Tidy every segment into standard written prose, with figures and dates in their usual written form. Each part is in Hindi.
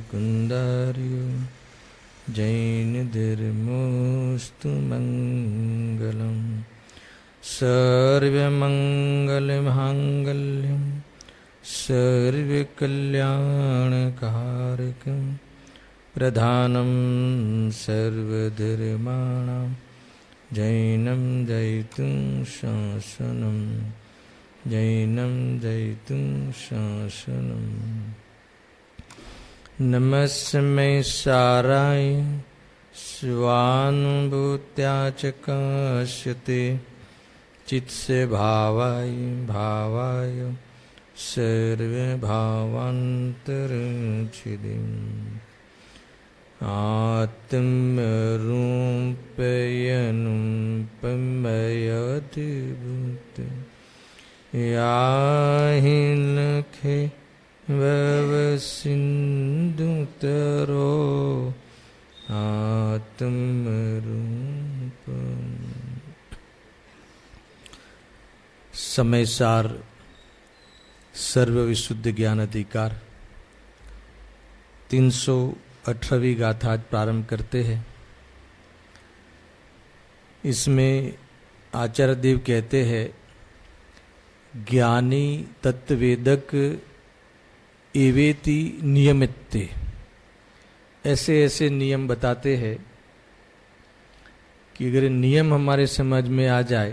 मुकुन्दार्यो जैनधर्मोऽस्तु मङ्गलम् सर्वमङ्गलमाङ्गल्यं सर्वकल्याणकारकं प्रधानं सर्वधर्माणां जैनं जयितुं शासनं जैनं जयितुं शासनम् नमस्मै साराय स्वानुभूत्या च काश्यते चित्से भावाय भावाय सर्वभावान्तरच्छिदिम् आत्मरूपयनुपमयतिभूत याहि लखे ववसिन्धुतरो आत्मरूपम्। समय सार सर्व विशुद्ध ज्ञान अधिकार 318वीं गाथा आज प्रारंभ करते हैं। इसमें आचार्य देव कहते हैं ज्ञानी तत्ववेदक एवेति नियमित्ते, ऐसे ऐसे नियम बताते हैं कि अगर नियम हमारे समझ में आ जाए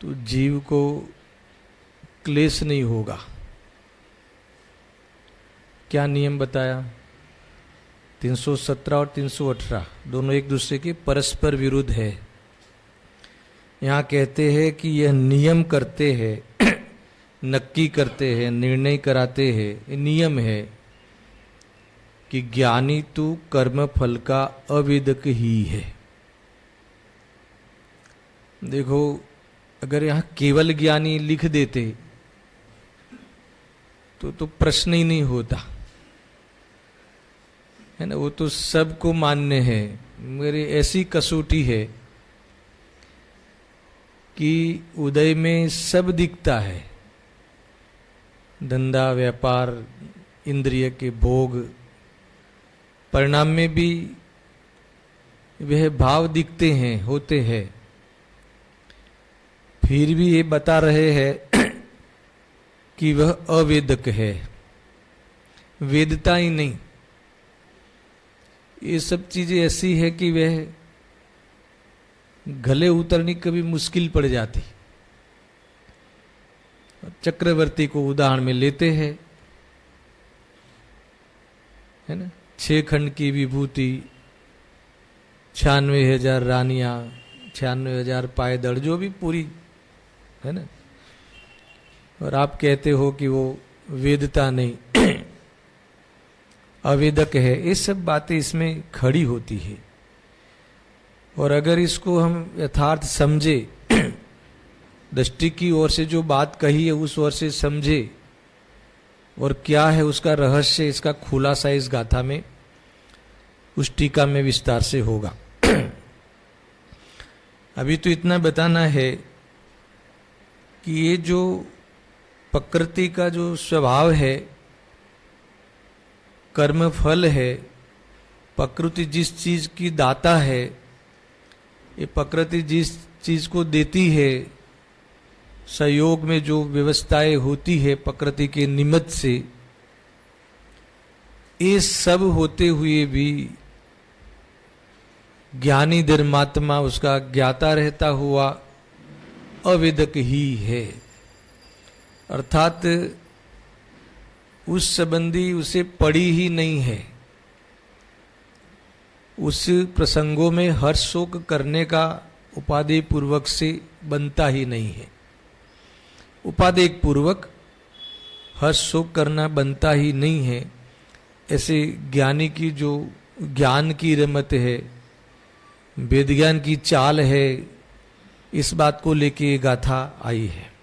तो जीव को क्लेश नहीं होगा। क्या नियम बताया? 317 और 318 दोनों एक दूसरे के परस्पर विरुद्ध है। यहाँ कहते हैं कि यह नियम करते हैं, नक्की करते हैं, निर्णय कराते हैं, ये नियम है कि ज्ञानी तू कर्म फल का अवेदक ही है। देखो, अगर यहाँ केवल ज्ञानी लिख देते तो प्रश्न ही नहीं होता है ना। वो तो सबको मान्य है। मेरी ऐसी कसौटी है कि उदय में सब दिखता है, धंधा व्यापार इंद्रिय के भोग, परिणाम में भी वह भाव दिखते हैं, होते हैं। फिर भी ये बता रहे हैं कि वह अवेदक है, वेदता ही नहीं। ये सब चीजें ऐसी है कि वह गले उतरनी कभी मुश्किल पड़ जाती। चक्रवर्ती को उदाहरण में लेते हैं, है ना। 6 खंड की विभूति, 96,000 रानियां, 96,000 पायदड़, जो भी पूरी है ना। और आप कहते हो कि वो वेदता नहीं, अवेदक है। ये सब बातें इसमें खड़ी होती है। और अगर इसको हम यथार्थ समझे, दृष्टि की ओर से जो बात कही है उस ओर से समझे और क्या है उसका रहस्य, इसका खुलासा इस गाथा में, उस टीका में विस्तार से होगा। अभी तो इतना बताना है कि ये जो प्रकृति का जो स्वभाव है, कर्म फल है, प्रकृति जिस चीज की दाता है, ये प्रकृति जिस चीज को देती है, सहयोग में जो व्यवस्थाएं होती है प्रकृति के निमित्त से, ये सब होते हुए भी ज्ञानी धर्मात्मा उसका ज्ञाता रहता हुआ अवेदक ही है। अर्थात उस संबंधी उसे पड़ी ही नहीं है। उस प्रसंगों में हर्ष शोक करने का उपादेय पूर्वक से बनता ही नहीं है। उपादेय पूर्वक हर्ष शोक करना बनता ही नहीं है। ऐसे ज्ञानी की जो ज्ञान की रमत है, वेद ज्ञान की चाल है, इस बात को लेके ये गाथा आई है।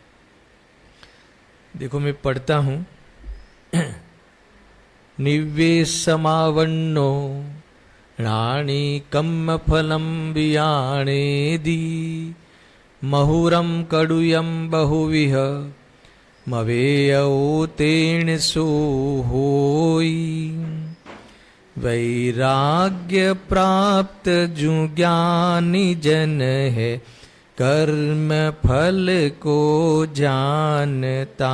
देखो मैं पढ़ता हूं। निवेशमावन्नो राणी कम्म फलम वियाणेदी महुरम कड़ुयम बहुविह मवेयो तेण सोहो वैराग्य प्राप्त जो ज्ञानी जन है, कर्म फल को जानता।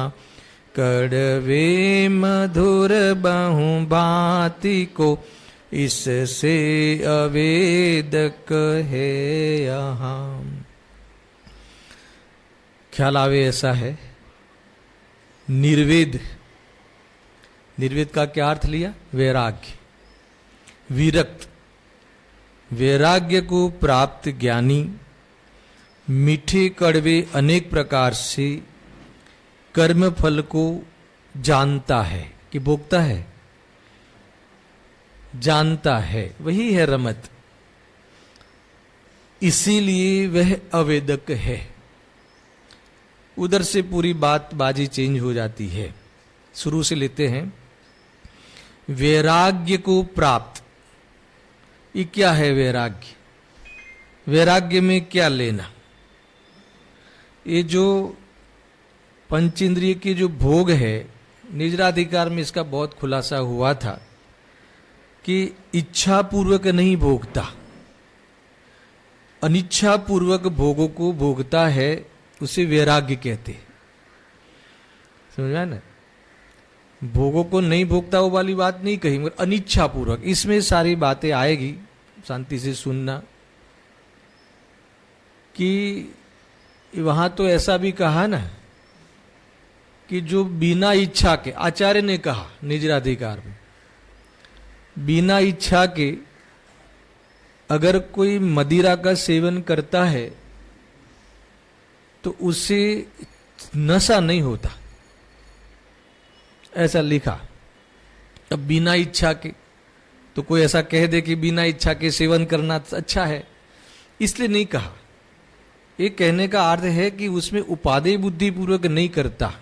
कड़वे मधुर बहु भांति को, इससे अवेदक है यहाँ। ख्याल आवे ऐसा है। निर्वेद, निर्वेद का क्या अर्थ लिया? वैराग्य, विरक्त। वैराग्य को प्राप्त ज्ञानी मीठे कड़वे अनेक प्रकार से कर्म फल को जानता है कि भोगता है, जानता है, वही है रमत। इसीलिए वह अवेदक है। उधर से पूरी बाजी चेंज हो जाती है। शुरू से लेते हैं। वैराग्य को प्राप्त, ये क्या है वैराग्य? वैराग्य में क्या लेना? ये जो पंचेंद्रिय के जो भोग है, निजराधिकार में इसका बहुत खुलासा हुआ था कि इच्छा पूर्वक नहीं भोगता, अनिच्छा पूर्वक भोगों को भोगता है, उसे वैराग्य कहते हैं। समझा ना? भोगों को नहीं भोगता वो वाली बात नहीं कही, मगर अनिच्छा पूर्वक। इसमें सारी बातें आएगी, शांति से सुनना। कि वहां तो ऐसा भी कहा ना कि जो बिना इच्छा के, आचार्य ने कहा निजराधिकार में, बिना इच्छा के अगर कोई मदिरा का सेवन करता है तो उससे नशा नहीं होता, ऐसा लिखा। अब बिना इच्छा के, तो कोई ऐसा कह दे कि बिना इच्छा के सेवन करना अच्छा है, इसलिए नहीं कहा। ये कहने का अर्थ है कि उसमें उपादेय बुद्धि पूर्वक नहीं करता।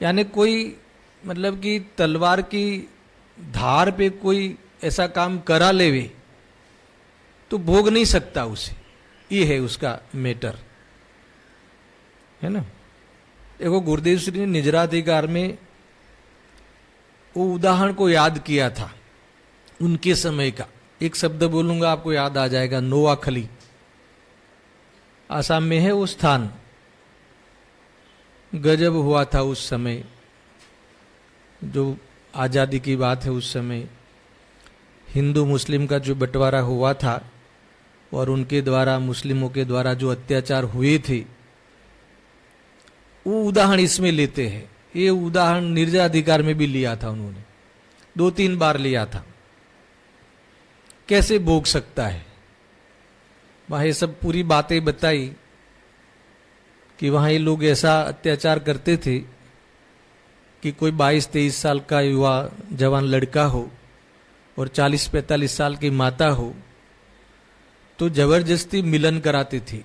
यानी कोई मतलब कि तलवार की धार पे कोई ऐसा काम करा लेवे तो भोग नहीं सकता उसे, ये है उसका मैटर, है ना। देखो गुरुदेव श्री ने निजराधिकार में वो उदाहरण को याद किया था उनके समय का। एक शब्द बोलूंगा आपको याद आ जाएगा, नोआखली। आसाम में है वो स्थान। गजब हुआ था उस समय, जो आजादी की बात है। उस समय हिंदू मुस्लिम का जो बंटवारा हुआ था और उनके द्वारा, मुस्लिमों के द्वारा जो अत्याचार हुए थे, वो उदाहरण इसमें लेते हैं। ये उदाहरण निजराधिकार में भी लिया था उन्होंने, 2-3 बार लिया था। कैसे भोग सकता है, वहां ये सब पूरी बातें बताई कि वहां ये लोग ऐसा अत्याचार करते थे कि कोई 22-23 साल का युवा जवान लड़का हो और 40-45 साल की माता हो तो जबरदस्ती मिलन कराते थे,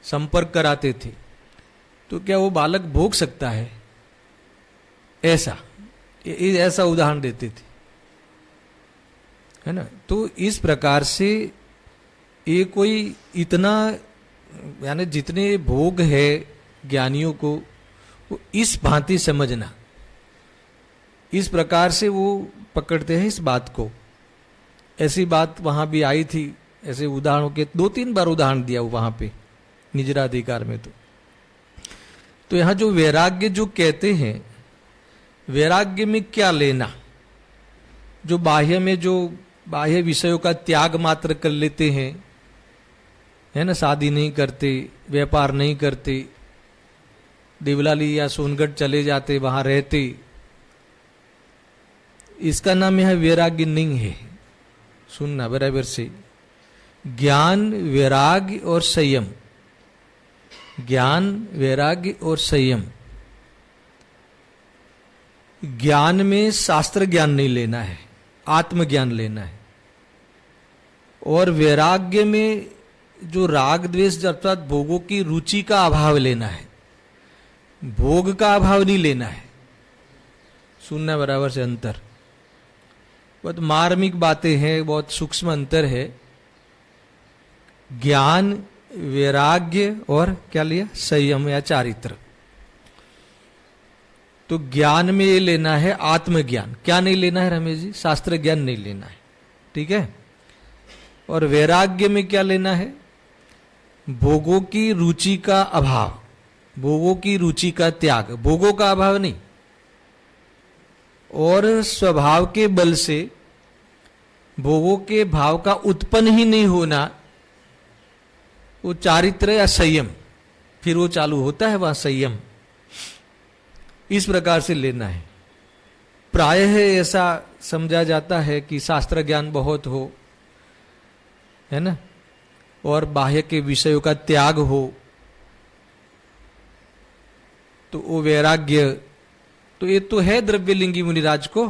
संपर्क कराते थे। तो क्या वो बालक भोग सकता है? ऐसा उदाहरण देते थे, है ना। तो इस प्रकार से ये कोई इतना, यानी जितने भोग है ज्ञानियों को, वो इस भांति समझना, इस प्रकार से वो पकड़ते हैं इस बात को। ऐसी बात वहां भी आई थी, ऐसे उदाहरणों के 2-3 बार उदाहरण दिया वहां पे निजराधिकार में। तो यहां जो वैराग्य जो कहते हैं, वैराग्य में क्या लेना? जो बाह्य में, जो बाह्य विषयों का त्याग मात्र कर लेते हैं, है ना, शादी नहीं करते, व्यापार नहीं करते, देवलाली या सोनगढ़ चले जाते, वहां रहते, इसका नाम यह वैराग्य नहीं है। सुनना बराबर से। ज्ञान, वैराग्य और संयम, ज्ञान, वैराग्य और संयम। ज्ञान में शास्त्र ज्ञान नहीं लेना है, आत्मज्ञान लेना है। और वैराग्य में जो राग द्वेष अर्थात भोगों की रुचि का अभाव लेना है, भोग का अभाव नहीं लेना है। सुनना बराबर से अंतर, बहुत मार्मिक बातें हैं, बहुत सूक्ष्म अंतर है। ज्ञान, वैराग्य और क्या लिया? संयम या चारित्र। तो ज्ञान में ये लेना है आत्मज्ञान। क्या नहीं लेना है रमेश जी? शास्त्र ज्ञान नहीं लेना है, ठीक है। और वैराग्य में क्या लेना है? भोगों की रुचि का अभाव, भोगों की रुचि का त्याग, भोगों का अभाव नहीं, और स्वभाव के बल से भोगों के भाव का उत्पन्न ही नहीं होना, वो चारित्र या संयम, फिर वो चालू होता है वह संयम। इस प्रकार से लेना है। प्रायः ऐसा समझा जाता है कि शास्त्र ज्ञान बहुत हो, है ना, और बाह्य के विषयों का त्याग हो, तो वो वैराग्य। तो ये तो है द्रव्यलिंगी मुनिराज को,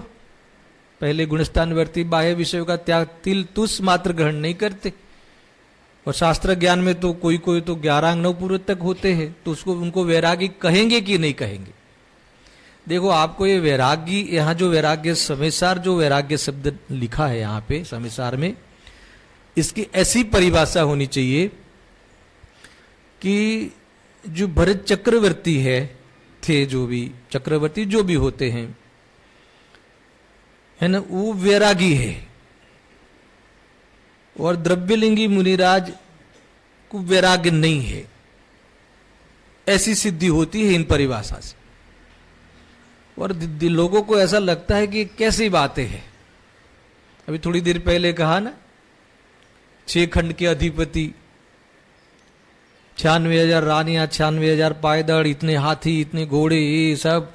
पहले गुणस्थानवर्ती बाह्य विषयों का त्याग तिल तुस मात्र ग्रहण नहीं करते। और शास्त्र ज्ञान में तो कोई कोई तो 11 अंग 9 पूर्व तक होते हैं, तो उसको उनको वैरागी कहेंगे कि नहीं कहेंगे? देखो आपको ये वैरागी, यहाँ जो वैराग्य समेसार, जो वैराग्य शब्द लिखा है यहाँ पे समेसार में, इसकी ऐसी परिभाषा होनी चाहिए कि जो भरत चक्रवर्ती है, थे जो भी चक्रवर्ती जो भी होते हैं, है ना, वो वैरागी है। और द्रव्यलिंगी मुनिराज को वैराग्य नहीं है, ऐसी सिद्धि होती है इन परिभाषा से। और लोगों को ऐसा लगता है कि कैसी बातें हैं। अभी थोड़ी देर पहले कहा ना, 6 खंड के अधिपति, 96,000 रानियां, 96,000 पायदड़, इतने हाथी, इतने घोड़े, ये सब,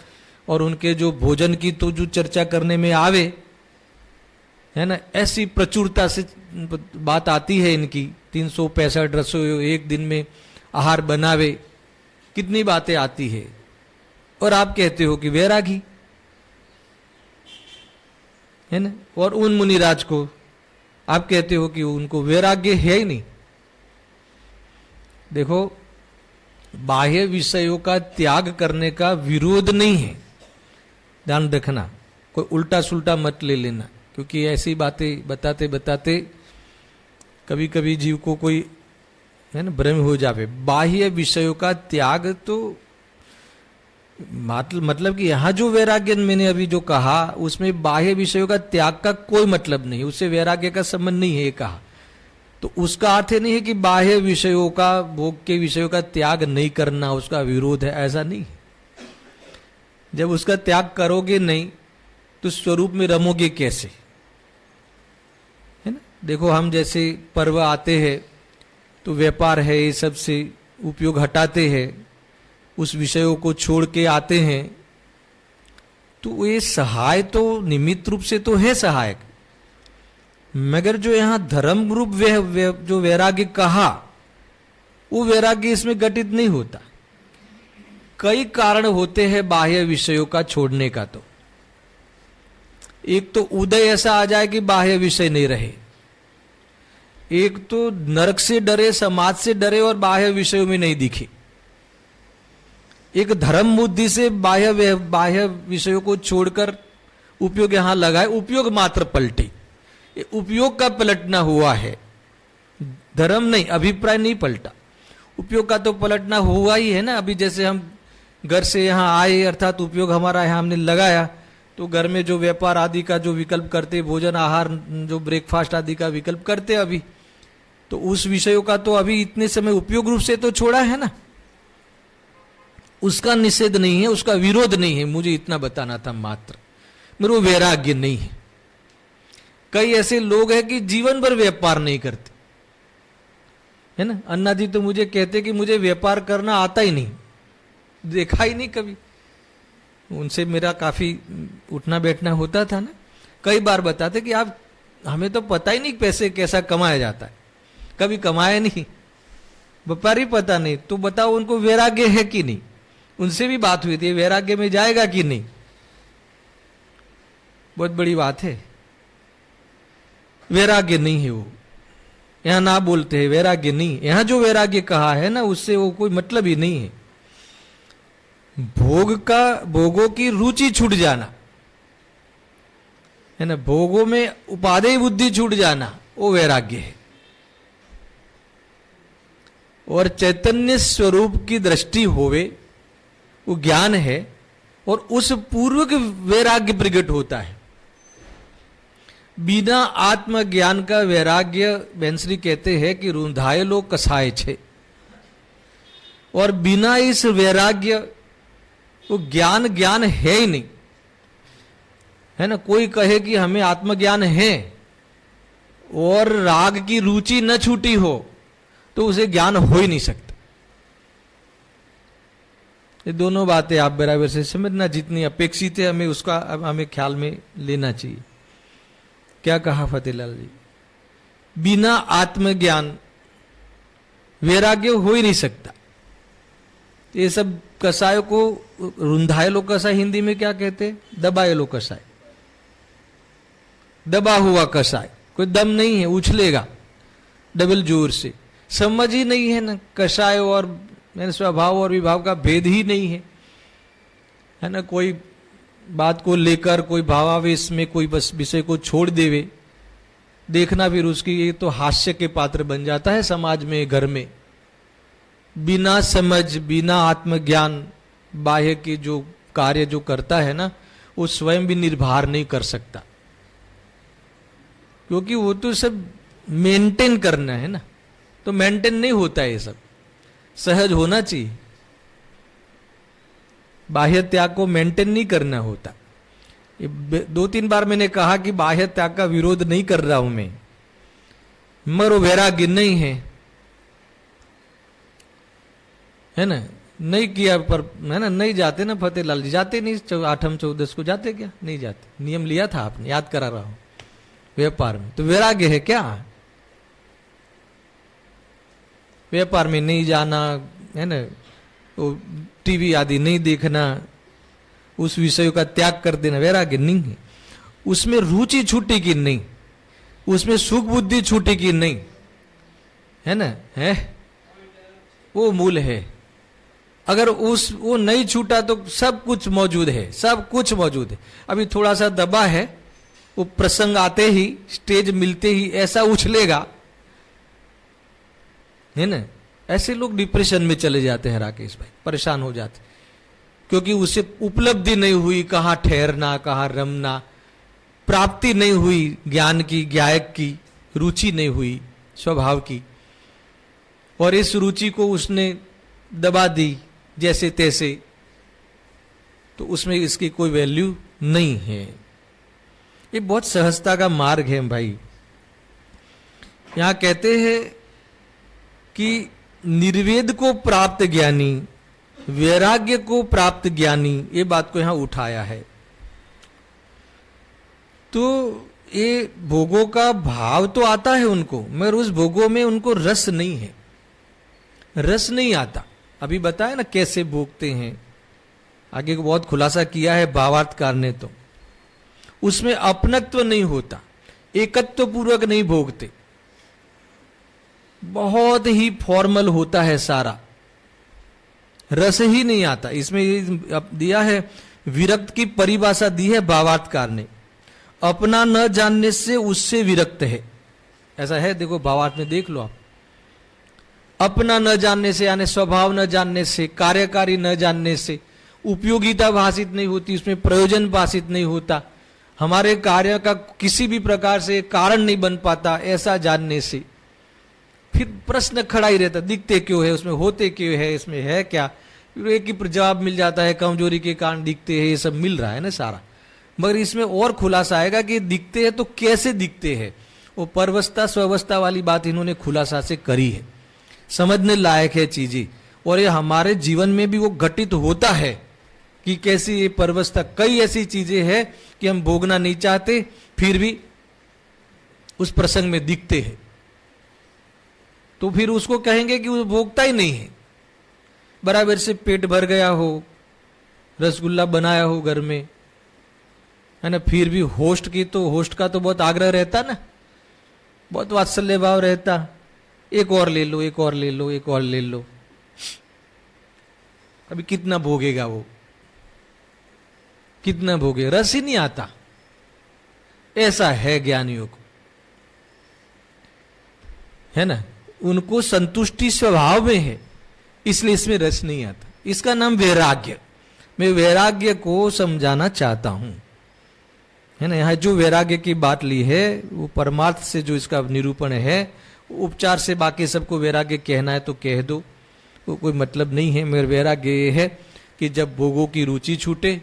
और उनके जो भोजन की तो जो चर्चा करने में आवे, है ना, ऐसी प्रचुरता से बात आती है इनकी। 365 रसोई एक दिन में आहार बनावे, कितनी बातें आती है। और आप कहते हो कि वैरागी, है ना, और उन मुनिराज को आप कहते हो कि उनको वैराग्य है ही नहीं। देखो, बाह्य विषयों का त्याग करने का विरोध नहीं है, ध्यान रखना, कोई उल्टा सुल्टा मत ले लेना, क्योंकि ऐसी बातें बताते बताते कभी कभी जीव को कोई, है ना, भ्रम हो जावे। बाह्य विषयों का त्याग तो मतलब कि यहां जो वैराग्य मैंने अभी जो कहा, उसमें बाह्य विषयों का त्याग का कोई मतलब नहीं, उससे वैराग्य का संबंध नहीं है कहा। तो उसका अर्थ नहीं है कि बाह्य विषयों का, भोग के विषयों का त्याग नहीं करना उसका विरोध है, ऐसा नहीं। जब उसका त्याग करोगे नहीं तो स्वरूप में रमोगे कैसे, है ना। देखो, हम जैसे पर्व आते हैं तो व्यापार है, ये सब से उपयोग हटाते हैं, उस विषयों को छोड़ के आते हैं, तो ये सहाय तो निमित्त रूप से तो है सहायक, मगर जो यहां धर्म रूप जो वैराग्य कहा, वो वैराग्य इसमें घटित नहीं होता। कई कारण होते हैं बाह्य विषयों का छोड़ने का। तो एक तो उदय ऐसा आ जाए कि बाह्य विषय नहीं रहे, एक तो नरक से डरे, समाज से डरे और बाह्य विषयों में नहीं दिखे, एक धर्म बुद्धि से बाह्य विषयों को छोड़कर उपयोग यहां लगाए, उपयोग मात्र पलटे। उपयोग का पलटना हुआ है, धर्म नहीं, अभिप्राय नहीं पलटा। उपयोग का तो पलटना हुआ ही है ना। अभी जैसे हम घर से यहां आए, अर्थात उपयोग हमारा यहां हमने लगाया, तो घर में जो व्यापार आदि का जो विकल्प करते, भोजन आहार जो ब्रेकफास्ट आदि का विकल्प करते अभी, तो उस विषयों का तो अभी इतने समय उपयोग रूप से तो छोड़ा है ना। उसका निषेध नहीं है, उसका विरोध नहीं है, मुझे इतना बताना था मात्र। मेरे वो वैराग्य नहीं है। कई ऐसे लोग हैं कि जीवन भर व्यापार नहीं करते, है ना। अन्ना जी तो मुझे कहते कि मुझे व्यापार करना आता ही नहीं, देखा ही नहीं कभी। उनसे मेरा काफी उठना बैठना होता था ना। कई बार बताते कि आप, हमें तो पता ही नहीं पैसे कैसा कमाया जाता है, कभी कमाया नहीं, व्यापार ही पता नहीं। तो बताओ उनको वैराग्य है कि नहीं। उनसे भी बात हुई थी, वैराग्य में जाएगा कि नहीं। बहुत बड़ी बात है, वैराग्य नहीं है वो, यहां ना बोलते हैं वैराग्य नहीं। यहां जो वैराग्य कहा है ना, उससे वो कोई मतलब ही नहीं है। भोगों की रुचि छूट जाना, है ना, भोगों में उपादेय बुद्धि छूट जाना, वो वैराग्य है। और चैतन्य स्वरूप की दृष्टि होवे, वो ज्ञान है। और उस पूर्वक वैराग्य प्रकट होता है। बिना आत्मज्ञान का वैराग्य बेंसरी कहते हैं कि रूंधायलो कसाय छे, और बिना इस वैराग्य वो ज्ञान ज्ञान है ही नहीं, है ना। कोई कहे कि हमें आत्मज्ञान है और राग की रुचि न छूटी हो तो उसे ज्ञान हो ही नहीं सकता। ये दोनों बातें आप बराबर से समझना, जितनी अपेक्षित है हमें उसका हमें ख्याल में लेना चाहिए। क्या कहा फतेहलाल जी, बिना आत्मज्ञान वैराग्य हो ही नहीं सकता। ये सब कसायों को रुंधाए लो कसाय हिंदी में क्या कहते, दबाए लो कसाय, दबा हुआ कसाय, कोई दम नहीं है, उछलेगा डबल जोर से, समझ ही नहीं है ना, कसाय और स्वभाव और विभाव का भेद ही नहीं है ना। कोई बात को लेकर कोई भावावेश में कोई बस विषय को छोड़ देवे, देखना फिर उसकी ये तो हास्य के पात्र बन जाता है समाज में, घर में। बिना समझ, बिना आत्मज्ञान बाह्य के जो कार्य जो करता है ना, वो स्वयं भी निर्भर नहीं कर सकता, क्योंकि वो तो सब मेंटेन करना है ना, तो मेंटेन नहीं होता है। ये सब सहज होना चाहिए, बाह्य त्याग को मेंटेन नहीं करना होता। ये 2-3 बार मैंने कहा कि बाह्य त्याग का विरोध नहीं कर रहा हूं मैं, मगर वैराग्य नहीं है ना, नहीं किया पर है ना, नहीं जाते ना फतेहलाल जी, जाते नहीं 8 14 को जाते क्या, नहीं जाते। नियम लिया था आपने, याद करा रहा हूं, व्यापार में तो वैराग्य है क्या, व्यापार में नहीं जाना है ना, वो टीवी आदि नहीं देखना, उस विषय का त्याग कर देना, वैराग्य नहीं है। उसमें रुचि छूटी कि नहीं, उसमें सुख बुद्धि छूटी कि नहीं, है ना, है वो मूल है। अगर वो नहीं छूटा तो सब कुछ मौजूद है, सब कुछ मौजूद है। अभी थोड़ा सा दबा है, वो प्रसंग आते ही, स्टेज मिलते ही ऐसा उछलेगा, है ना। ऐसे लोग डिप्रेशन में चले जाते हैं राकेश भाई, परेशान हो जाते, क्योंकि उसे उपलब्धि नहीं हुई, कहाँ ठहरना, कहाँ रमना, प्राप्ति नहीं हुई ज्ञान की, ज्ञायक की, रुचि नहीं हुई स्वभाव की, और इस रुचि को उसने दबा दी जैसे तैसे, तो उसमें इसकी कोई वैल्यू नहीं है। ये बहुत सहजता का मार्ग है भाई। यहां कहते हैं कि निर्वेद को प्राप्त ज्ञानी, वैराग्य को प्राप्त ज्ञानी, ये बात को यहां उठाया है। तो ये भोगों का भाव तो आता है उनको, मगर उस भोगों में उनको रस नहीं है, रस नहीं आता। अभी बताया ना कैसे भोगते हैं, आगे को बहुत खुलासा किया है भावार्थकार ने, तो उसमें अपनत्व नहीं होता, एकत्व पूर्वक नहीं भोगते, बहुत ही फॉर्मल होता है सारा, रस ही नहीं आता। इसमें दिया है, विरक्त की परिभाषा दी है भावार्थकार ने, अपना न जानने से उससे विरक्त है, ऐसा है। देखो भावार्थ में देख लो आप, अपना न जानने से यानी स्वभाव न जानने से, कार्यकारी न जानने से, उपयोगिता भाषित नहीं होती, उसमें प्रयोजन भाषित नहीं होता, हमारे कार्य का किसी भी प्रकार से कारण नहीं बन पाता, ऐसा जानने से फिर प्रश्न खड़ा ही रहता, दिखते क्यों है, उसमें होते क्यों है, इसमें है क्या, फिर एक ही जवाब मिल जाता है, कमजोरी के कारण दिखते हैं, ये सब मिल रहा है ना सारा। मगर इसमें और खुलासा आएगा कि दिखते हैं तो कैसे दिखते हैं, वो परवस्था स्वस्था वाली बात इन्होंने खुलासा से करी है, समझने लायक है चीजें। और ये हमारे जीवन में भी वो घटित होता है कि कैसी ये परवस्था, कई ऐसी चीजें हैं कि हम भोगना नहीं चाहते, फिर भी उस प्रसंग में दिखते हैं, तो फिर उसको कहेंगे कि वो भोगता ही नहीं है। बराबर से पेट भर गया हो, रसगुल्ला बनाया हो घर में, है ना, फिर भी होस्ट का तो बहुत आग्रह रहता ना, बहुत वात्सल्य भाव रहता, एक और ले लो, एक और ले लो, एक और ले लो। अभी कितना भोगेगा वो, कितना भोगे, रस ही नहीं आता। ऐसा है ज्ञानियों को, है ना, उनको संतुष्टि स्वभाव में है, इसलिए इसमें रस नहीं आता। इसका नाम वैराग्य, मैं वैराग्य को समझाना चाहता हूं, है ना। यहाँ जो वैराग्य की बात ली है वो परमार्थ से जो इसका निरूपण है, उपचार से बाकी सबको वैराग्य कहना है तो कह दो, वो कोई मतलब नहीं है। मगर वैराग्य ये है कि जब भोगों की रुचि छूटे,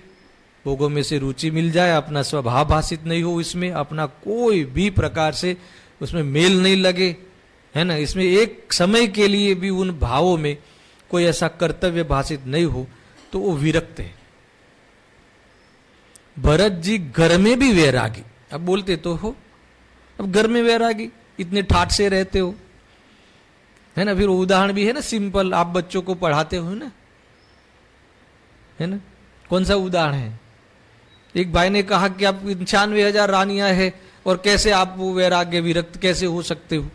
भोगों में से रुचि मिल जाए, अपना स्वभाव भाषित नहीं हो, इसमें अपना कोई भी प्रकार से उसमें मेल नहीं लगे, है ना, इसमें एक समय के लिए भी उन भावों में कोई ऐसा कर्तव्य भाषित नहीं हो, तो वो विरक्त है। भरत जी घर में भी वैरागी, अब बोलते तो हो, अब घर में वैरागी, इतने ठाठ से रहते हो, है ना। फिर उदाहरण भी है ना सिंपल, आप बच्चों को पढ़ाते हो ना, है ना। कौन सा उदाहरण है? एक भाई ने कहा कि आप 95,000 रानियां हैं और कैसे आप वो वैराग्य विरक्त कैसे हो सकते हो?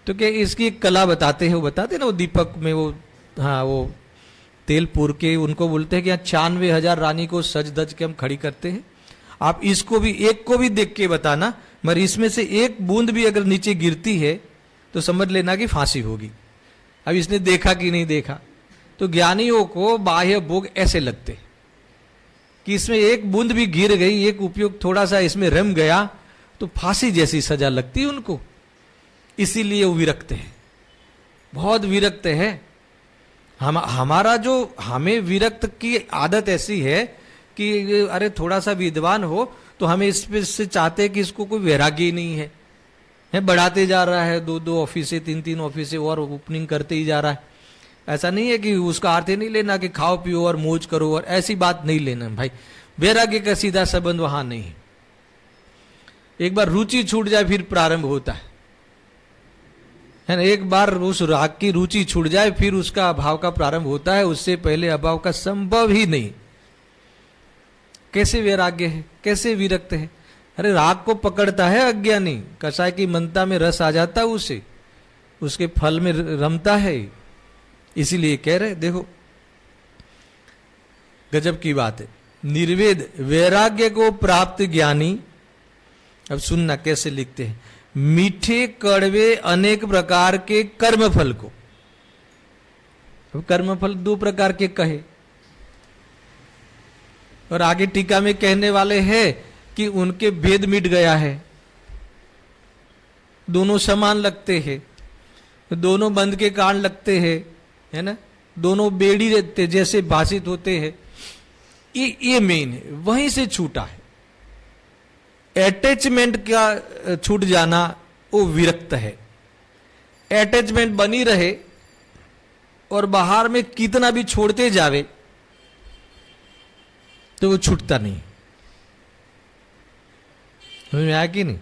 तो क्या इसकी एक कला बताते हैं, वो बताते ना, वो दीपक में वो, हाँ, वो तेल पूर के उनको बोलते हैं कि 96,000 रानी को सज धज के हम खड़ी करते हैं। आप इसको भी, एक को भी देख के बताना, मगर इसमें से एक बूंद भी अगर नीचे गिरती है तो समझ लेना कि फांसी होगी। अब इसने देखा कि नहीं देखा? तो ज्ञानियों को बाह्य भोग ऐसे लगते कि इसमें एक बूंद भी गिर गई, एक उपयोग थोड़ा सा इसमें रम गया तो फांसी जैसी सजा लगती है उनको, इसीलिए वो विरक्त है, बहुत विरक्त है। हमारा जो, हमें विरक्त की आदत ऐसी है कि अरे थोड़ा सा विद्वान हो तो हमें इस पे से चाहते हैं कि इसको कोई वैराग्य ही नहीं है, बढ़ाते जा रहा है, 2-2 ऑफिसे 3-3 ऑफिसे और ओपनिंग करते ही जा रहा है। ऐसा नहीं है कि उसका अर्थ ही नहीं लेना कि खाओ पियो और मौज करो, और ऐसी बात नहीं लेना भाई। वैराग्य का सीधा संबंध वहां नहीं है। एक बार रुचि छूट जाए फिर प्रारंभ होता है ना। एक बार उस राग की रुचि छूट जाए फिर उसका अभाव का प्रारंभ होता है, उससे पहले अभाव का संभव ही नहीं। कैसे वैराग्य है, कैसे विरक्त है? अरे राग को पकड़ता है अज्ञानी, कसाय की मनता में रस आ जाता है उसे, उसके फल में रमता है, इसीलिए कह रहे। देखो गजब की बात है। निर्वेद वैराग्य को प्राप्त ज्ञानी, अब सुनना कैसे लिखते हैं, मीठे कड़वे अनेक प्रकार के कर्मफल को, अब कर्मफल 2 प्रकार के कहे, और आगे टीका में कहने वाले हैं कि उनके भेद मिट गया है, दोनों समान लगते हैं, दोनों बंद के कारण लगते हैं, है ना, दोनों बेड़ी रहते जैसे भाषित होते हैं। ये मेन है, वहीं से छूटा है। अटैचमेंट का छूट जाना वो विरक्त है। अटैचमेंट बनी रहे और बाहर में कितना भी छोड़ते जावे तो वो छूटता नहीं। समझ में आया कि नहीं?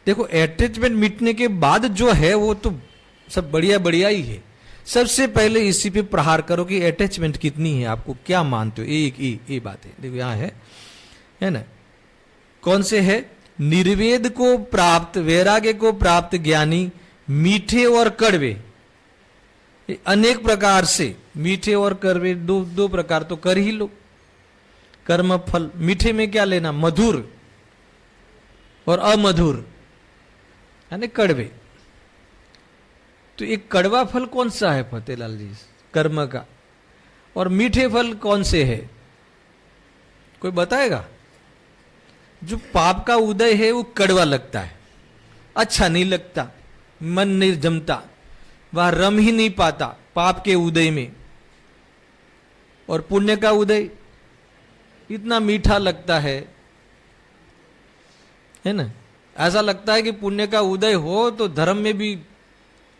देखो अटैचमेंट मिटने के बाद जो है वो तो सब बढ़िया बढ़िया ही है। सबसे पहले इसी पे प्रहार करो कि अटैचमेंट कितनी है, आपको क्या मानते हो। एक ये बात है, देखो यहां है ना। कौन से है? निर्वेद को प्राप्त, वैराग्य को प्राप्त ज्ञानी मीठे और कड़वे अनेक प्रकार से, मीठे और कड़वे दो प्रकार तो कर ही लो। कर्म फल, मीठे में क्या लेना? मधुर और अमधुर, यानी कड़वे। तो एक कड़वा फल कौन सा है फतेहलाल जी कर्म का, और मीठे फल कौन से है? कोई बताएगा? जो पाप का उदय है वो कड़वा लगता है, अच्छा नहीं लगता, मन नहीं जमता, वह रम ही नहीं पाता पाप के उदय में। और पुण्य का उदय इतना मीठा लगता है ना। ऐसा लगता है कि पुण्य का उदय हो तो धर्म में भी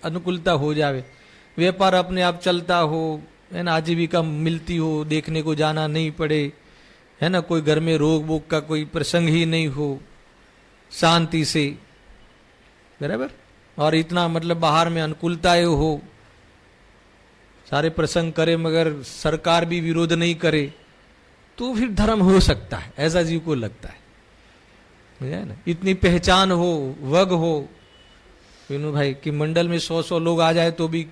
अनुकूलता हो जावे, व्यापार अपने आप चलता हो, है ना, आजीविका मिलती हो, देखने को जाना नहीं पड़े, है ना, कोई घर में रोग वोग का कोई प्रसंग ही नहीं हो, शांति से, बराबर। और इतना मतलब बाहर में अनुकूलताएं हो, सारे प्रसंग करे मगर सरकार भी विरोध नहीं करे, तो फिर धर्म हो सकता है, ऐसा जीव को लगता है ना। इतनी पहचान हो, वग हो विनू भाई कि मंडल में 100 लोग आ जाए तो भी,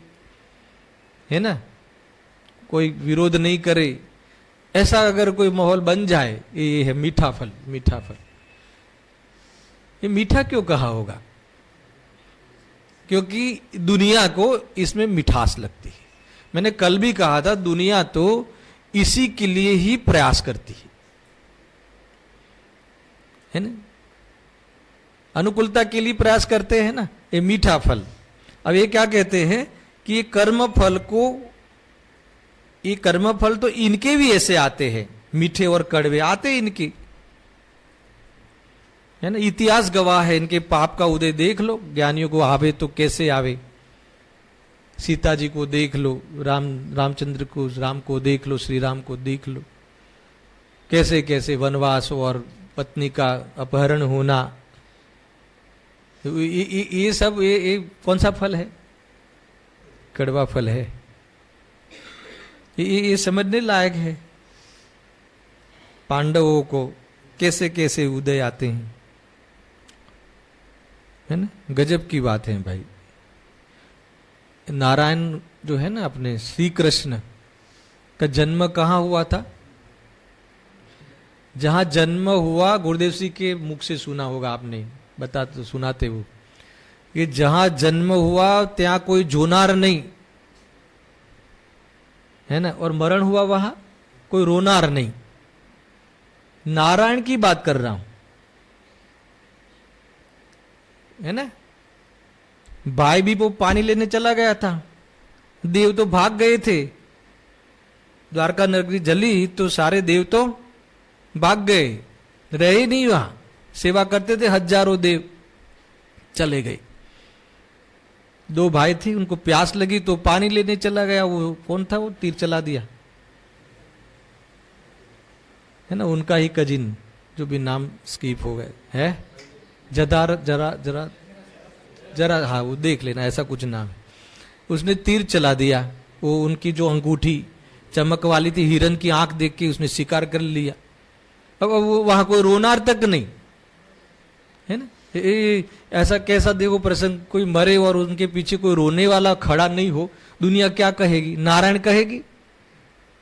है ना, कोई विरोध नहीं करे, ऐसा अगर कोई माहौल बन जाए, ये है मीठा फल। मीठा फल, ये मीठा क्यों कहा होगा? क्योंकि दुनिया को इसमें मिठास लगती है। मैंने कल भी कहा था, दुनिया तो इसी के लिए ही प्रयास करती है ना। अनुकूलता के लिए प्रयास करते हैं ना, ये मीठा फल। अब ये क्या कहते हैं कि ये कर्म फल तो इनके भी ऐसे आते हैं, मीठे और कड़वे आते हैं इनके, है ना। इतिहास गवाह है, इनके पाप का उदय देख लो, ज्ञानियों को आवे तो कैसे आवे। सीता जी को देख लो, रामचंद्र को, राम को देख लो, श्री राम को देख लो, कैसे कैसे वनवास और पत्नी का अपहरण होना। ये सब ये कौन सा फल है? कड़वा फल है। ये समझने लायक है। पांडवों को कैसे कैसे उदय आते हैं, है ना। गजब की बात है भाई। नारायण जो है ना, अपने श्री कृष्ण का जन्म कहाँ हुआ था? जहां जन्म हुआ, गुरुदेव जी के मुख से सुना होगा आपने, बताते सुनाते वो, कि जहां जन्म हुआ ત્યાં कोई जोनार नहीं, है ना, और मरण हुआ वहां कोई रोनार नहीं। नारायण की बात कर रहा हूं, है ना। भाई भी वो पानी लेने चला गया था, देव तो भाग गए थे। द्वारका नगरी जली तो सारे देव तो भाग गए, रहे नहीं वहां। सेवा करते थे हजारों देव, चले गए। दो भाई थे, उनको प्यास लगी तो पानी लेने चला गया। वो कौन था? वो तीर चला दिया, है ना। उनका ही कजिन, जो भी नाम स्कीप हो गए, है जरा हाँ, वो देख लेना, ऐसा कुछ नाम है। उसने तीर चला दिया। वो उनकी जो अंगूठी चमक वाली थी, हिरन की आंख देख के उसने शिकार कर लिया। अब वो वहां कोई रोनार तक नहीं, है ना। ऐसा कैसा देखो प्रसंग, कोई मरे और उनके पीछे कोई रोने वाला खड़ा नहीं हो, दुनिया क्या कहेगी? नारायण कहेगी।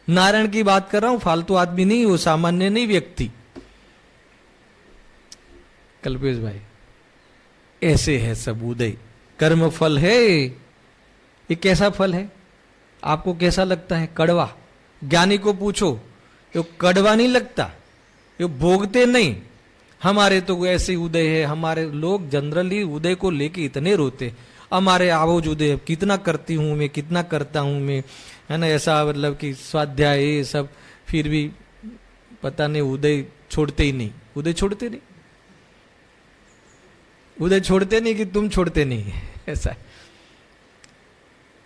नारायण की बात कर रहा हूं, फालतू आदमी नहीं, वो सामान्य नहीं, व्यक्ति। कल्पेश भाई, ऐसे है सब उदय, कर्म फल है। ये कैसा फल है? आपको कैसा लगता है? कड़वा। ज्ञानी को पूछो, ये कड़वा नहीं लगता, ये भोगते नहीं। हमारे तो ऐसे उदय है। हमारे लोग जनरली उदय को लेके इतने रोते, हमारे आवोज उदय कितना करती हूं मैं, कितना करता हूं मैं, है ना। ऐसा मतलब कि स्वाध्याय ये सब, फिर भी पता नहीं उदय छोड़ते ही नहीं। उदय छोड़ते नहीं, उदय छोड़ते नहीं कि तुम छोड़ते नहीं, ऐसा है।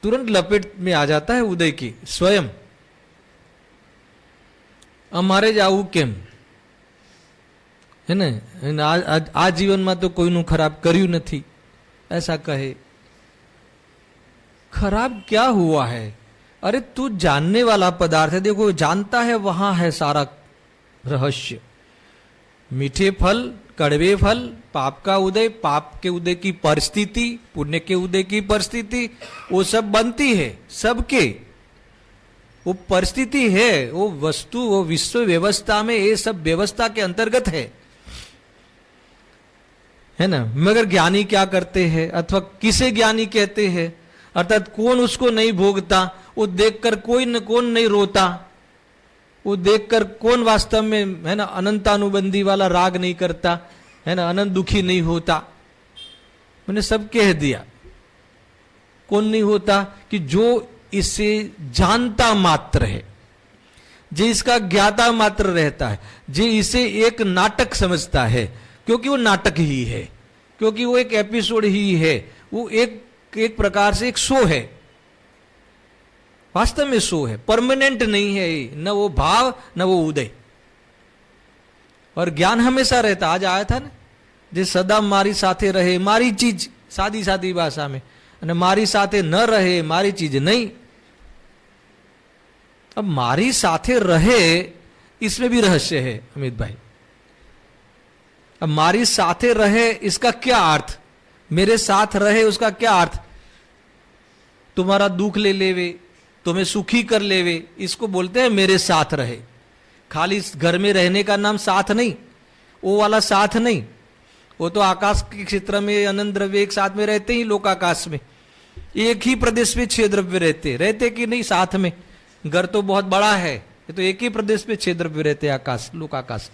तुरंत लपेट में आ जाता है उदय की स्वयं। અમારે જ આવું કેમ, है ना। आ जीवन में तो कोई नु खराब કર્યું નથી, ऐसा कहे। खराब क्या हुआ है? अरे तू जानने वाला पदार्थ है। देखो, जानता है, वहां है सारा रहस्य। मीठे फल, कड़वे फल, पाप का उदय, पाप के उदय की परिस्थिति, पुण्य के उदय की परिस्थिति, वो सब बनती है सबके। वो परिस्थिति है, वो वस्तु, वो विश्व व्यवस्था में ये सब व्यवस्था के अंतर्गत है ना। मगर ज्ञानी क्या करते हैं, अथवा किसे ज्ञानी कहते हैं, अर्थात कौन उसको नहीं भोगता, वो देखकर कोई न कौन नहीं रोता, वो देखकर कौन वास्तव में, है ना, अनंतानुबंधी वाला राग नहीं करता, है ना, अनंत दुखी नहीं होता। मैंने सब कह दिया। कौन नहीं होता? कि जो इसे जानता मात्र है, जो इसका ज्ञाता मात्र रहता है, जो इसे एक नाटक समझता है, क्योंकि वो नाटक ही है, क्योंकि वो एक एपिसोड ही है, वो एक प्रकार से एक शो है, वास्तव में शो है, परमानेंट नहीं है। न वो भाव, न वो उदय। और ज्ञान हमेशा रहता। आज आया था ना, जे सदा मारी साथे रहे, मारी चीज, सादी सादी भाषा में, અને મારી સાથે ન રહે, મારી चीज नहीं। अब मारी साथे रहे, इसमें भी रहस्य है अमित भाई। अब मारी साथे रहे, इसका क्या अर्थ? मेरे साथ रहे, उसका क्या अर्थ? तुम्हारा दुख ले लेवे, तुम्हें सुखी कर लेवे, इसको बोलते हैं मेरे साथ रहे। खाली घर में रहने का नाम साथ नहीं, वो वाला साथ नहीं। वो तो आकाश के क्षेत्र में अनंत द्रव्य एक साथ में रहते ही, लोक आकाश में एक ही प्रदेश में 6 द्रव्य रहते कि नहीं साथ में। घर तो बहुत बड़ा है ये तो एक ही प्रदेश में 6 द्रव्य रहते हैं, आकाश, लोक आकाश,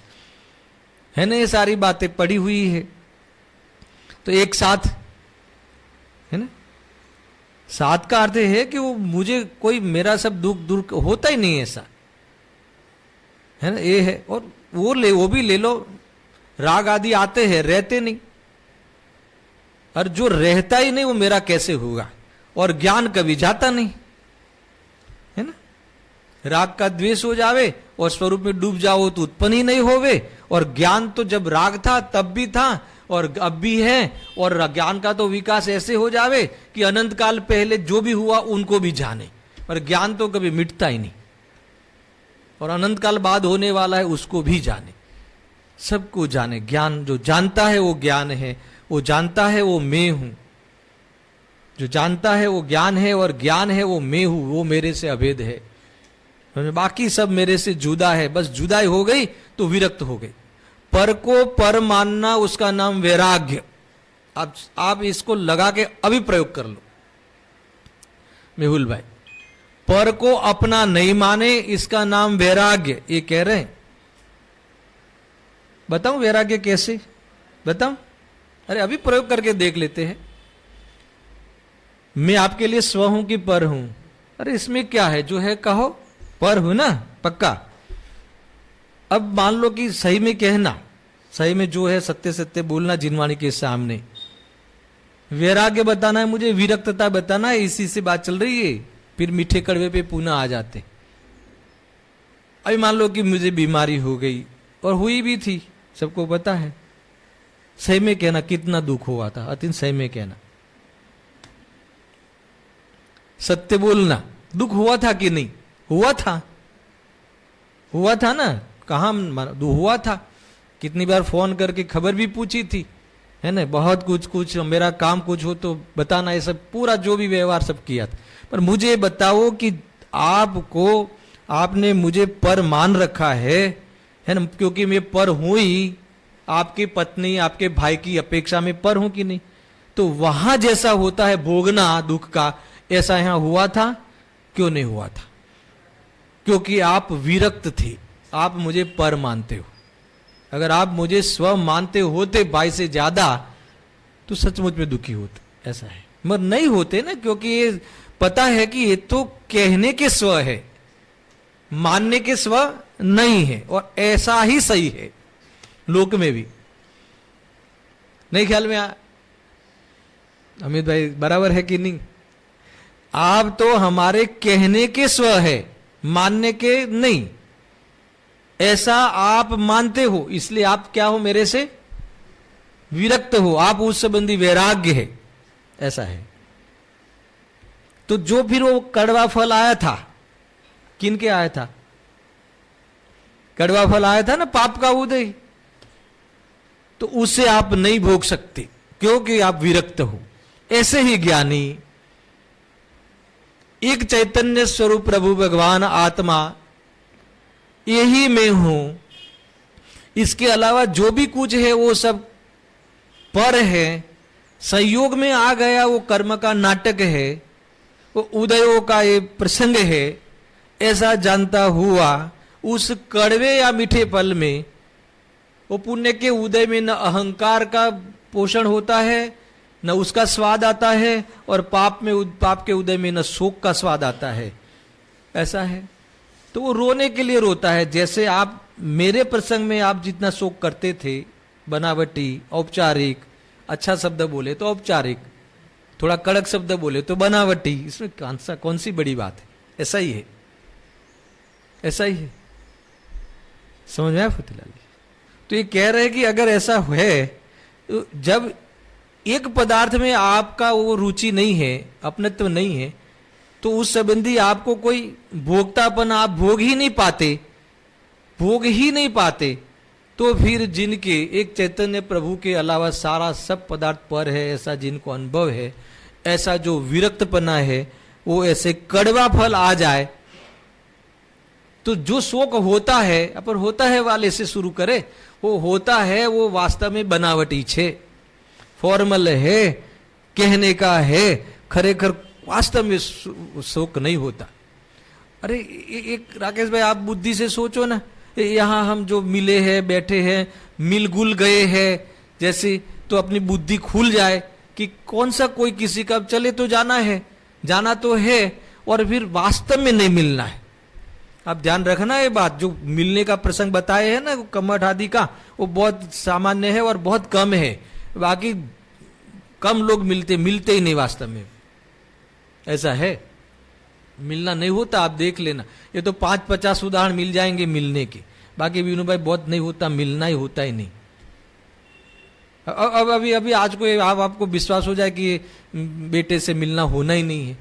है ना, ये सारी बातें पड़ी हुई है। तो एक साथ है ना, साथ का अर्थ है कि वो मुझे कोई मेरा सब दुख दूर होता ही नहीं, ऐसा है ना, ये है। और वो भी ले लो, राग आदि आते हैं, रहते नहीं, और जो रहता ही नहीं वो मेरा कैसे होगा। और ज्ञान कभी जाता नहीं, है ना, राग का द्वेष हो जावे और स्वरूप में डूब जाओ तो उत्पन्न ही नहीं होवे। और ज्ञान तो जब राग था तब भी था और अब भी है, और ज्ञान का तो विकास ऐसे हो जावे कि अनंत काल पहले जो भी हुआ उनको भी जाने, पर ज्ञान तो कभी मिटता ही नहीं, और अनंत काल बाद होने वाला है उसको भी जाने, सबको जाने। ज्ञान जो जानता है वो ज्ञान है, वो जानता है वो मैं हूं, जो जानता है वो ज्ञान है, और ज्ञान है वो मैं हूं, वो मेरे से अभेद है, बाकी सब मेरे से जुदा है। बस जुदाई हो गई तो विरक्त हो गई। पर को पर मानना, उसका नाम वैराग्य। आप इसको लगा के अभी प्रयोग कर लो मेहुल भाई, पर को अपना नहीं माने, इसका नाम वैराग्य। ये कह रहे हैं, बताऊं वैराग्य कैसे, बताऊं? अरे अभी प्रयोग करके देख लेते हैं। मैं आपके लिए स्व हूं कि पर हूं? अरे इसमें क्या है, जो है कहो, पर हूं ना, पक्का। अब मान लो कि सही में कहना, सही में जो है सत्य सत्य बोलना जिनवाणी के सामने, वैराग्य बताना है मुझे, विरक्तता बताना है, इसी से बात चल रही है। फिर मीठे कड़वे पे पुनः आ जाते। अभी मान लो कि मुझे बीमारी हो गई, और हुई भी थी, सबको पता है। सही में कहना कितना दुख हुआ था, अति सही में कहना, सत्य बोलना, दुख हुआ था कि नहीं? हुआ था, हुआ था ना, कहां हुआ था। कितनी बार फोन करके खबर भी पूछी थी, है ना, बहुत कुछ मेरा काम कुछ हो तो बताना, ये सब पूरा जो भी व्यवहार सब किया था। पर मुझे बताओ कि आपने मुझे पर मान रखा है ना, क्योंकि मैं पर हूं ही, आपकी पत्नी आपके भाई की अपेक्षा में पर हूं कि नहीं? तो वहां जैसा होता है भोगना दुख का, ऐसा यहां हुआ था? क्यों नहीं हुआ था? क्योंकि आप विरक्त थे, आप मुझे पर मानते हो। अगर आप मुझे स्व मानते होते भाई से ज्यादा, तो सचमुच में दुखी होते, ऐसा है। मगर नहीं होते ना, क्योंकि ये पता है कि ये तो कहने के स्व है, मानने के स्व नहीं है, और ऐसा ही सही है लोक में भी। नहीं ख्याल में अमित भाई, बराबर है कि नहीं? आप तो हमारे कहने के स्व है, मानने के नहीं। ऐसा आप मानते हो, इसलिए आप क्या हो, मेरे से विरक्त हो, आप उस संबंधी वैराग्य है, ऐसा है। तो जो फिर वो कड़वा फल आया था, किनके आया था? कड़वा फल आया था ना, पाप का उदय, तो उसे आप नहीं भोग सकते, क्योंकि आप विरक्त हो। ऐसे ही ज्ञानी एक चैतन्य स्वरूप प्रभु भगवान आत्मा, यही मैं हूं, इसके अलावा जो भी कुछ है वो सब पर है, संयोग में आ गया वो कर्म का नाटक है, वो उदयों का ये प्रसंग है, ऐसा जानता हुआ उस कड़वे या मीठे फल में, वो पुण्य के उदय में न अहंकार का पोषण होता है, न उसका स्वाद आता है, और पाप के उदय में न शोक का स्वाद आता है, ऐसा है। तो वो रोने के लिए रोता है। जैसे आप मेरे प्रसंग में आप जितना शोक करते थे, बनावटी, औपचारिक, अच्छा शब्द बोले तो औपचारिक, थोड़ा कड़क शब्द बोले तो बनावटी, इसमें कौन सी बड़ी बात है? ऐसा ही है, ऐसा ही है। समझ में आया फुतीलाल जी? तो ये कह रहे हैं कि अगर ऐसा है, तो जब एक पदार्थ में आपका वो रुचि नहीं है, अपनत्व नहीं है, तो उस संबंधी आपको कोई भोक्तापन आप भोग ही नहीं पाते, तो फिर जिनके एक चैतन्य प्रभु के अलावा सारा सब पदार्थ पर है, ऐसा जिनको अनुभव है, ऐसा जो विरक्तपना है, वो ऐसे कड़वा फल आ जाए, तो जो शोक होता है, अपन होता है वाले से शुरू करे, वो होता है वो वास्तव में बनावटी छे, फॉर्मल है, कहने का है, खरेखर वास्तव में शोक नहीं होता। अरे एक राकेश भाई आप बुद्धि से सोचो ना, यहाँ हम जो मिले हैं, बैठे हैं, मिलगुल गए हैं जैसे, तो अपनी बुद्धि खुल जाए कि कौन सा कोई किसी का, चले तो जाना है, जाना तो है, और फिर वास्तव में नहीं मिलना है। आप ध्यान रखना ये बात, जो मिलने का प्रसंग बताए है ना कमठ आदि का, वो बहुत सामान्य है और बहुत कम है। बाकी कम लोग मिलते ही नहीं वास्तव में, ऐसा है, मिलना नहीं होता। आप देख लेना, ये तो 5-50 उदाहरण मिल जाएंगे मिलने के, बाकी विनू भाई बहुत नहीं होता, मिलना ही होता ही नहीं। अब अभी आज को आपको विश्वास हो जाए कि बेटे से मिलना होना ही नहीं है,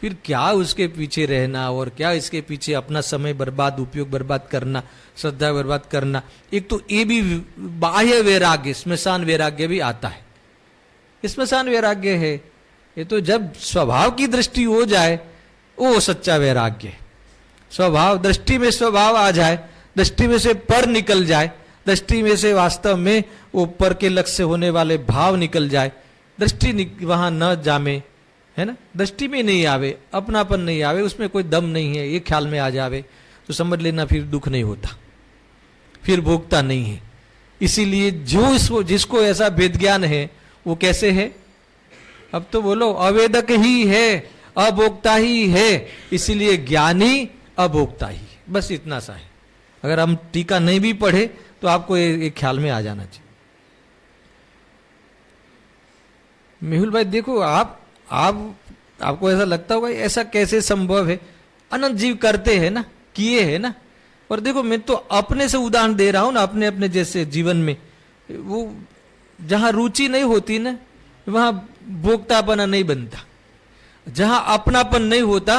फिर क्या उसके पीछे रहना, और क्या इसके पीछे अपना समय बर्बाद, उपयोग बर्बाद करना, श्रद्धा बर्बाद करना। एक तो ये भी बाह्य वैराग्य, स्मशान वैराग्य भी आता है, स्मशान वैराग्य है। ये तो जब स्वभाव की दृष्टि हो जाए वो सच्चा वैराग्य है। स्वभाव, दृष्टि में स्वभाव आ जाए, दृष्टि में से पर निकल जाए, दृष्टि में से वास्तव में वो पर के लक्ष्य से होने वाले भाव निकल जाए, दृष्टि वहां न जामे, है ना, दृष्टि में नहीं आवे, अपनापन नहीं आवे, उसमें कोई दम नहीं है, ये ख्याल में आ जावे, तो समझ लेना फिर दुख नहीं होता, फिर भोगता नहीं है। इसीलिए जो जिसको ऐसा वेद ज्ञान है वो कैसे है, अब तो बोलो अवेदक ही है, अभोक्ता ही है, इसीलिए ज्ञानी अभोक्ता ही, बस इतना सा है। अगर हम टीका नहीं भी पढ़े तो आपको एक ख्याल में आ जाना चाहिए। मेहुल भाई देखो, आपको ऐसा लगता होगा ऐसा कैसे संभव है, अनंत जीव करते हैं ना, किए हैं ना, और देखो मैं तो अपने से उदाहरण दे रहा हूं ना, अपने अपने जैसे जीवन में, वो जहां रुचि नहीं होती ना वहां भोक्तापना नहीं बनता, जहां अपनापन नहीं होता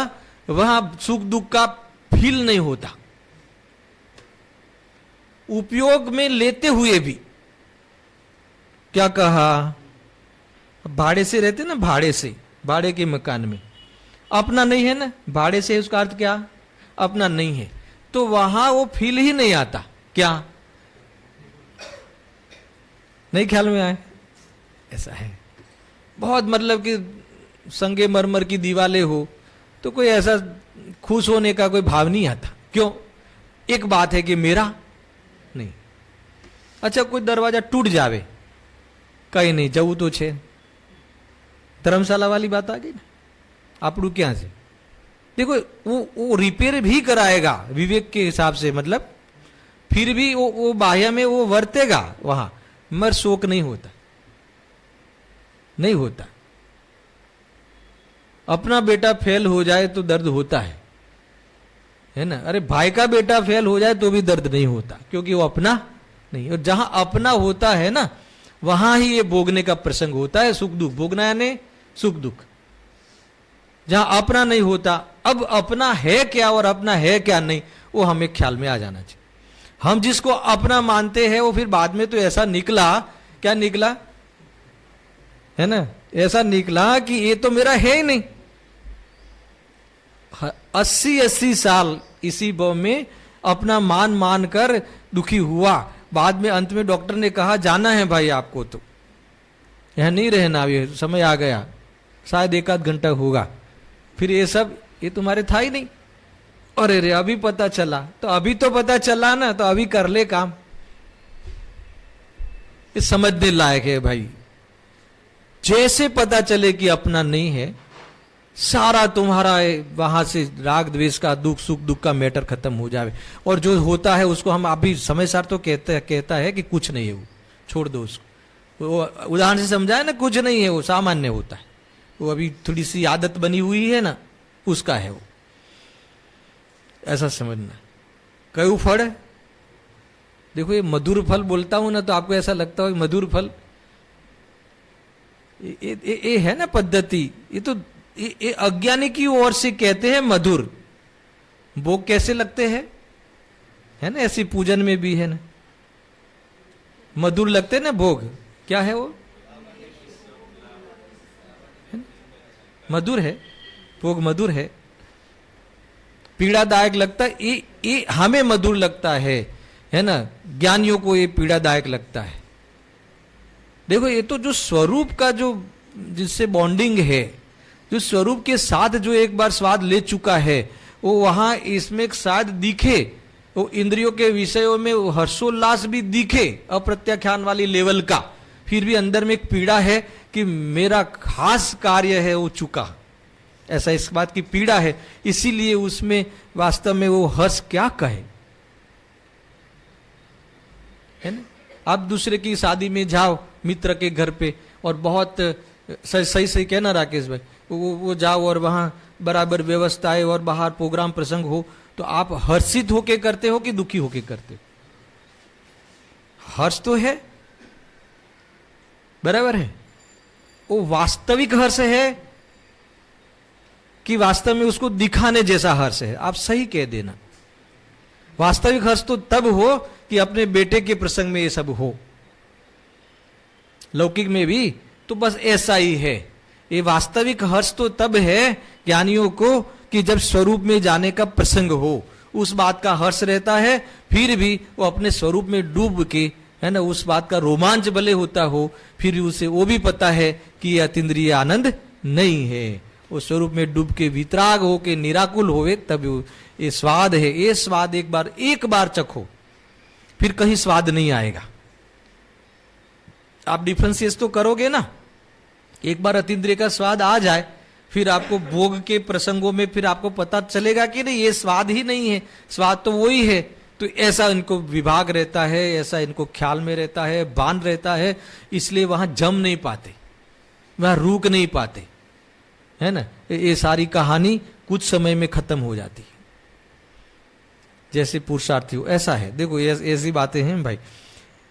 वहां सुख दुख का फील नहीं होता। उपयोग में लेते हुए भी क्या कहा, भाड़े से रहते ना, भाड़े से, भाड़े के मकान में अपना नहीं है ना, भाड़े से उसका अर्थ क्या, अपना नहीं है, तो वहां वो फील ही नहीं आता। क्या नहीं ख्याल में आए, ऐसा है। बहुत मतलब कि संगे मरमर की दीवारें हो तो कोई ऐसा खुश होने का कोई भाव नहीं आता। क्यों, एक बात है कि मेरा नहीं। अच्छा कोई दरवाजा टूट जावे, कहीं नहीं जવું तो छे, धर्मशाला वाली बात आ गई ना, आपड़ू क्या से देखो, वो रिपेयर भी कराएगा विवेक के हिसाब से, मतलब फिर भी वो बाह्य में वो वर्तेगा वहां, मगर शोक नहीं होता, नहीं होता। अपना बेटा फेल हो जाए तो दर्द होता है ना, अरे भाई का बेटा फेल हो जाए तो भी दर्द नहीं होता, क्योंकि वो अपना नहीं। और जहां अपना होता है ना वहां ही ये भोगने का प्रसंग होता है, सुख दुख भोगना यानी सुख दुख। जहां अपना नहीं होता, अब अपना है क्या और अपना है क्या नहीं, वो हमें ख्याल में आ जाना चाहिए। हम जिसको अपना मानते हैं वो फिर बाद में तो ऐसा निकला, क्या निकला है ना, ऐसा निकला कि ये तो मेरा है ही नहीं। 80 साल इसी बो में अपना मान मान कर दुखी हुआ, बाद में अंत में डॉक्टर ने कहा जाना है भाई आपको, तो यहां नहीं रहना, ये समय आ गया, शायद 1 आध घंटा होगा, फिर ये सब ये तुम्हारे था ही नहीं। अरे रे अभी पता चला, तो अभी तो पता चला ना, तो अभी कर ले काम। ये समझने लायक है भाई, जैसे पता चले कि अपना नहीं है, सारा तुम्हारा वहां से राग द्वेष का, दुख सुख दुख का मैटर खत्म हो जाए, और जो होता है उसको हम अभी समय सार तो कहता है कि कुछ नहीं है, वो छोड़ दो उसको। वो उदाहरण से समझाए ना, कुछ नहीं है, वो सामान्य होता है, वो अभी थोड़ी सी आदत बनी हुई है ना, उसका है वो, ऐसा समझना। कई फल है, देखो ये मधुर फल बोलता हूं ना तो आपको ऐसा लगता हो मधुर फल, ये है ना पद्धति, ये तो ये अज्ञानी की ओर से कहते हैं मधुर। भोग कैसे लगते हैं, है ना, ऐसी पूजन में भी है ना, मधुर लगते हैं ना भोग, क्या है वो, है ना? मधुर है भोग, मधुर है। पीड़ादायक लगता है, ये हमें मधुर लगता है ना, ज्ञानियों को ये पीड़ादायक लगता है। देखो ये तो जो स्वरूप का जो जिससे बॉन्डिंग है, जो स्वरूप के साथ जो एक बार स्वाद ले चुका है, वो वहां इसमें शायद दिखे, वो इंद्रियों के विषयों में हर्षोल्लास भी दिखे अप्रत्याख्यान वाली लेवल का, फिर भी अंदर में एक पीड़ा है कि मेरा खास कार्य है वो चुका, ऐसा इस बात की पीड़ा है। इसीलिए उसमें वास्तव में वो हर्ष क्या कहे, है ना। आप दूसरे की शादी में जाओ मित्र के घर पे, और बहुत सही सही कहना राकेश भाई, वो जाओ और वहां बराबर व्यवस्था है और बाहर प्रोग्राम प्रसंग हो, तो आप हर्षित होके करते हो कि दुखी होके करते हो? हर्ष तो है, बराबर है। वो वास्तविक हर्ष है कि वास्तव में उसको दिखाने जैसा हर्ष है? आप सही कह देना। वास्तविक हर्ष तो तब हो कि अपने बेटे के प्रसंग में ये सब हो, लौकिक में भी तो बस ऐसा ही है। ये वास्तविक हर्ष तो तब है ज्ञानियों को कि जब स्वरूप में जाने का प्रसंग हो, उस बात का हर्ष रहता है, फिर भी वो अपने स्वरूप में डूब के, है ना, उस बात का रोमांच भले होता हो, फिर उसे वो भी पता है कि यह अतीन्द्रिय आनंद नहीं है। वो स्वरूप में डूब के वितराग हो के निराकुल होवे, तब ये स्वाद है। ये स्वाद एक बार चखो, फिर कहीं स्वाद नहीं आएगा। आप डिफरेंशिएट तो करोगे ना, एक बार अतीन्द्रिय का स्वाद आ जाए, फिर आपको भोग के प्रसंगों में फिर आपको पता चलेगा कि नहीं ये स्वाद ही नहीं है, स्वाद तो वही है। तो ऐसा इनको विभाग रहता है, ऐसा इनको ख्याल में रहता है, बांध रहता है, इसलिए वहां जम नहीं पाते, वहां रुक नहीं पाते, है ना। ये सारी कहानी कुछ समय में खत्म हो जाती है, जैसे पुरुषार्थी हो ऐसा है। देखो ऐसी बातें हैं भाई।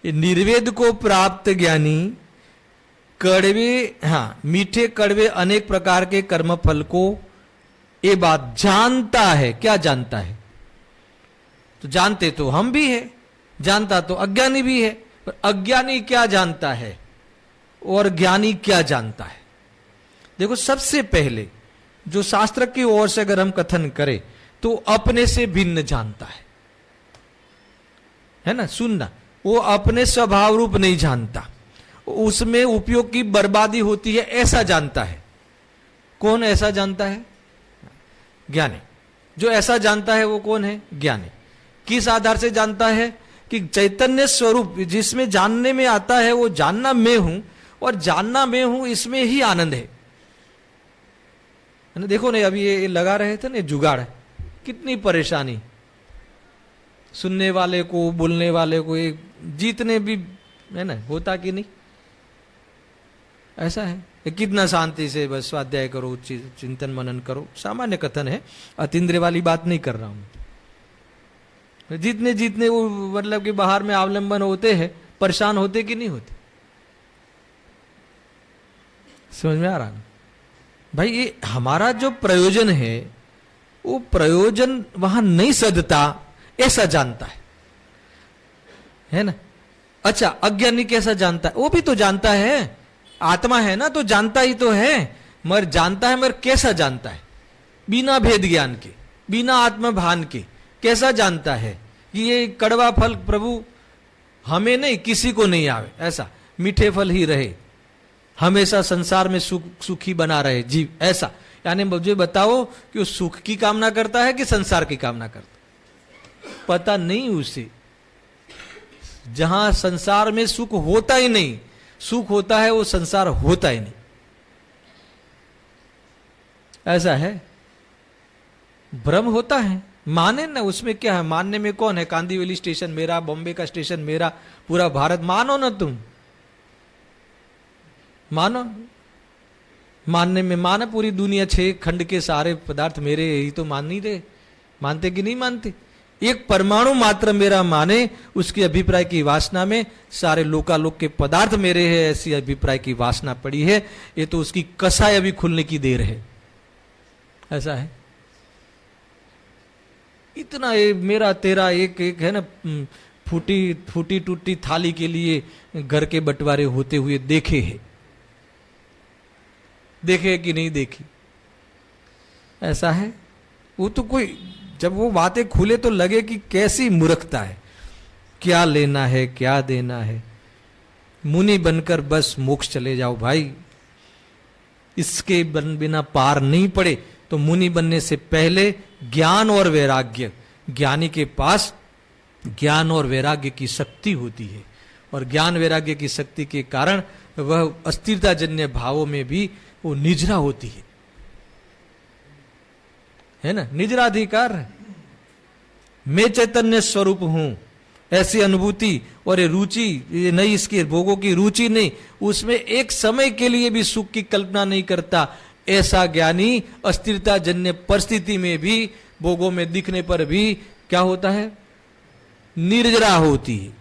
निर्वेद को प्राप्त ज्ञानी कड़वे, हाँ, मीठे कड़वे अनेक प्रकार के कर्म फल को ये बात जानता है। क्या जानता है? तो जानते तो हम भी है, जानता तो अज्ञानी भी है, पर अज्ञानी क्या जानता है और ज्ञानी क्या जानता है? देखो, सबसे पहले जो शास्त्र की ओर से अगर हम कथन करें तो अपने से भिन्न जानता है ना। सुनना, वो अपने स्वभाव रूप नहीं जानता, उसमें उपयोग की बर्बादी होती है ऐसा जानता है। कौन ऐसा जानता है? ज्ञानी। जो ऐसा जानता है वो कौन है? ज्ञानी। किस आधार से जानता है? कि चैतन्य स्वरूप जिसमें जानने में आता है वो जानना मैं हूं, और जानना मैं हूं इसमें ही आनंद है ना। देखो ना, अभी ये लगा रहे थे ना जुगाड़, कितनी परेशानी सुनने वाले को, बोलने वाले को, एक जीतने भी, है ना, होता कि नहीं? ऐसा है। कितना शांति से बस स्वाध्याय करो, चिंतन मनन करो, सामान्य कथन है, अतीन्द्रिय वाली बात नहीं कर रहा हूं। जितने जितने वो मतलब कि बाहर में अवलंबन होते हैं, परेशान होते कि नहीं होते? समझ में आ रहा ना भाई? ये हमारा जो प्रयोजन है वो प्रयोजन वहां नहीं सदता ऐसा जानता है ना। अच्छा, अज्ञानी कैसा जानता है? वो भी तो जानता है, आत्मा है ना, तो जानता ही तो है, मगर जानता है, मगर कैसा जानता है? बिना भेद ज्ञान के, बिना आत्मभान के कैसा जानता है कि ये कड़वा फल प्रभु हमें नहीं, किसी को नहीं आवे, ऐसा मीठे फल ही रहे, हमेशा संसार में सुखी बना रहे जीव, ऐसा। यानी मुझे बताओ कि वो सुख की कामना करता है कि संसार की कामना करता? पता नहीं उसे। जहां संसार में सुख होता ही नहीं, सुख होता है वो संसार होता ही नहीं, ऐसा है। भ्रम होता है, माने ना, उसमें क्या है? मानने में कौन है? कांदीवली स्टेशन मेरा, बॉम्बे का स्टेशन मेरा, पूरा भारत, मानो ना तुम, मानो। मानने में माना पूरी दुनिया, 6 खंड के सारे पदार्थ मेरे, यही तो मान नहीं रहे। मानते कि नहीं मानते? एक परमाणु मात्र मेरा माने, उसके अभिप्राय की वासना में सारे लोकालोक के पदार्थ मेरे हैं, ऐसी अभिप्राय की वासना पड़ी है। ये तो उसकी कसाई अभी खुलने की देर है, ऐसा है। इतना ये मेरा तेरा एक एक है ना, फूटी टूटी थाली के लिए घर के बंटवारे होते हुए देखे हैं, देखे कि नहीं देखी? ऐसा है। वो तो कोई, जब वो बातें खुले तो लगे कि कैसी मूर्खता है, क्या लेना है क्या देना है। मुनि बनकर बस मोक्ष चले जाओ भाई, इसके बिना पार नहीं पड़े। तो मुनि बनने से पहले ज्ञान और वैराग्य, ज्ञानी के पास ज्ञान और वैराग्य की शक्ति होती है, और ज्ञान वैराग्य की शक्ति के कारण वह अस्थिरताजन्य भावों में भी वो निजरा होती है ना, निजराधिकार। मैं चैतन्य स्वरूप हूं, ऐसी अनुभूति और ये रुचि, ये नहीं, इसके भोगों की रुचि नहीं, उसमें एक समय के लिए भी सुख की कल्पना नहीं करता, ऐसा ज्ञानी अस्थिरता जन्य परिस्थिति में भी, भोगों में दिखने पर भी क्या होता है, निर्जरा होती है।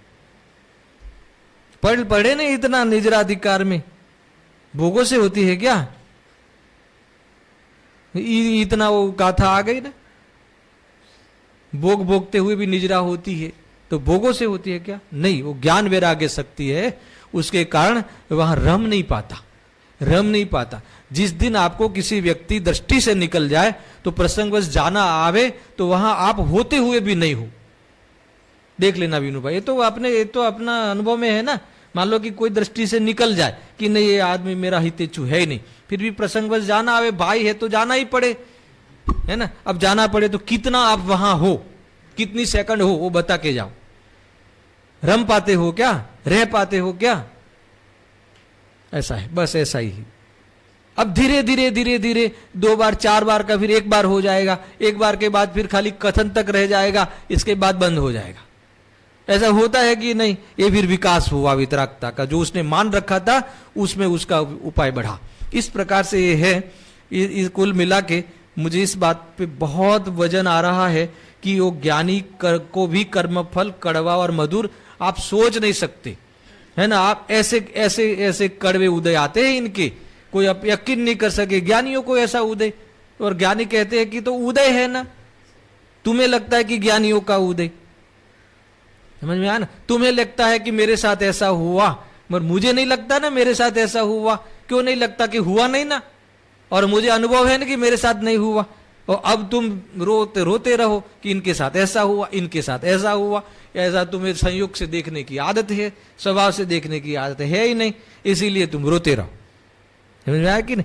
पढ़े नहीं इतना निजराधिकार में, भोगों से होती है क्या? इतना वो गाथा आ गई ना, भोग भोगते हुए भी निजरा होती है, तो भोगों से होती है क्या? नहीं, वो ज्ञान वैराग्य शक्ति है, उसके कारण वहां रम नहीं पाता, रम नहीं पाता। जिस दिन आपको किसी व्यक्ति दृष्टि से निकल जाए तो प्रसंगवश जाना आवे तो वहां आप होते हुए भी नहीं हो। देख लेना वीनू भाई, ये तो अपना अनुभव में है ना। मान लो कि कोई दृष्टि से निकल जाए कि नहीं ये आदमी मेरा हितेच्छु है ही नहीं, फिर भी प्रसंगवश जाना आवे, भाई है तो जाना ही पड़े, है ना। अब जाना पड़े तो कितना आप वहां हो, कितनी सेकंड हो, वो बता के जाओ। रम पाते हो क्या? रह पाते हो क्या? ऐसा है, बस ऐसा ही। अब धीरे धीरे धीरे धीरे 2 बार 4 बार का फिर 1 बार हो जाएगा, 1 बार के बाद फिर खाली कथन तक रह जाएगा, इसके बाद बंद हो जाएगा। ऐसा होता है कि नहीं? ये फिर विकास हुआ वितरागता का, जो उसने मान रखा था उसमें उसका उपाय बढ़ा। इस प्रकार से ये है। कुल मिला के मुझे इस बात पे बहुत वजन आ रहा है कि वो ज्ञानी को भी कर्मफल कड़वा और मधुर आप सोच नहीं सकते, है ना। आप ऐसे ऐसे ऐसे कड़वे उदय आते हैं इनके, कोई आप यकीन नहीं कर सके ज्ञानियों को ऐसा उदय। और ज्ञानी कहते हैं कि तो उदय है ना, तुम्हें लगता है कि ज्ञानियों का उदय, समझ में आया ना। तुम्हें लगता है कि मेरे साथ ऐसा हुआ, मगर मुझे नहीं लगता ना मेरे साथ ऐसा हुआ। क्यों नहीं लगता? कि हुआ नहीं ना, और मुझे अनुभव है ना कि मेरे साथ नहीं हुआ। और अब तुम रोते रोते रहो कि इनके साथ ऐसा हुआ, इनके साथ ऐसा हुआ। ऐसा तुम्हें संयोग से देखने की आदत है, स्वभाव से देखने की आदत है ही नहीं, इसीलिए तुम रोते रहो। समझ में आया कि नहीं?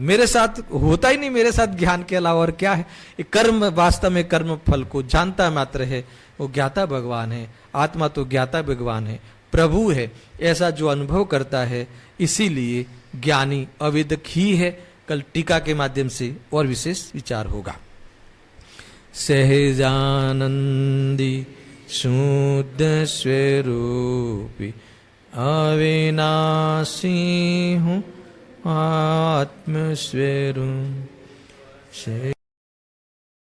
मेरे साथ होता ही नहीं, मेरे साथ ज्ञान के अलावा और क्या है। ये कर्म वास्तव में कर्म फल को जानता मात्र है, वो ज्ञाता भगवान है। आत्मा तो ज्ञाता भगवान है, प्रभु है, ऐसा जो अनुभव करता है। इसीलिए ज्ञानी अवेदक ही है। कल टीका के माध्यम से और विशेष विचार होगा। सहजानंदी शुद्ध स्वरूपी अविनाशी हूँ आत्म स्वरूप।